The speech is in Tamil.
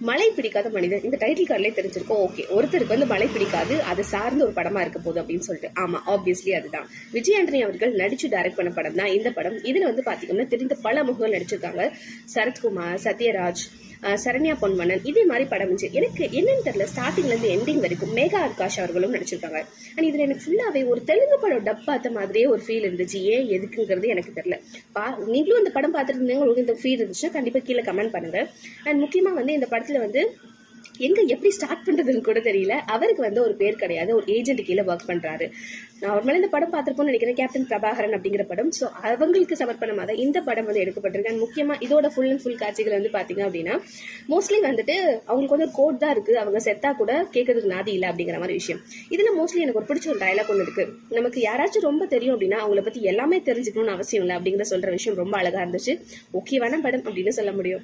மழை பிடிக்காத மனிதன் இந்த டைட்டில் கார்ட்லேயே தெரிஞ்சிருக்கோம். ஓகே, ஒருத்தருக்கு வந்து மழை பிடிக்காது, அது சார்ந்த ஒரு படமா இருக்க போகுது அப்படின்னு சொல்லிட்டு. ஆமா, ஆப்வியஸ்லி அதுதான் விஜய் ஆண்டனி அவர்கள் நடிச்சு டைரக்ட் பண்ண படம் தான் இந்த படம். இதுல வந்து பாத்தீங்கன்னா தெரிந்த பல முகங்கள் நடிச்சிருக்காங்க. சரத்குமார், சத்யராஜ், சரண்யா பொன்வண்ணன், இதே மாதிரி படம் இருந்துச்சு. எனக்கு என்னன்னு தெரியல, ஸ்டார்டிங்ல இருந்து எண்டிங் வரைக்கும் மேகா ஆகாஷ் அவர்களும் நடிச்சிருக்காங்க. அண்ட் இதுல எனக்கு ஃபுல்லாவே ஒரு தெலுங்கு படம் டப் பார்த்த மாதிரியே ஒரு ஃபீல் இருந்துச்சு. ஏன் எதுக்குங்கிறது எனக்கு தெரியல. நீங்களும் இந்த படம் பார்த்துட்டு இருந்தீங்க, உங்களுக்கு இந்த ஃபீல் இருந்துச்சுன்னா கண்டிப்பா கீழே கமெண்ட் பண்ணுங்க. அண்ட் முக்கியமா வந்து இந்த படத்துல வந்து எங்க எப்படி ஸ்டார்ட் பண்றதுன்னு கூட தெரியல. அவருக்கு வந்து ஒரு பேர் கிடையாது, ஒரு ஏஜென்ட் கீழே ஒர்க் பண்றாரு. நார்மலா இந்த படம் பார்த்திருப்போம்னு நினைக்கிறேன், கேப்டன் பிரபாகரன் அப்படிங்கிற படம். ஸோ அவங்களுக்கு சமர்ப்பணமாக இந்த படம் வந்து எடுக்கப்பட்டிருக்கு. முக்கியமா இதோட ஃபுல் அண்ட் ஃபுல் காட்சிகள் வந்து பாத்தீங்க அப்படின்னா மோஸ்ட்லி வந்துட்டு அவங்களுக்கு வந்து கோட் தான் இருக்கு, அவங்க செத்தா கூட கேட்கறதுக்கு நாதி இல்லை அப்படிங்கிற மாதிரி விஷயம். இதுல மோஸ்ட்லி எனக்கு ஒரு பிடிச்ச ஒரு டயலாக் ஒன்று இருக்கு. நமக்கு யாராச்சும் ரொம்ப தெரியும் அப்படின்னா அவங்கள பத்தி எல்லாமே தெரிஞ்சுக்கணும்னு அவசியம் இல்லை அப்படிங்கிற சொல்ற விஷயம் ரொம்ப அழகா இருந்துச்சு. ஓகேவான படம் அப்படின்னு சொல்ல முடியும்.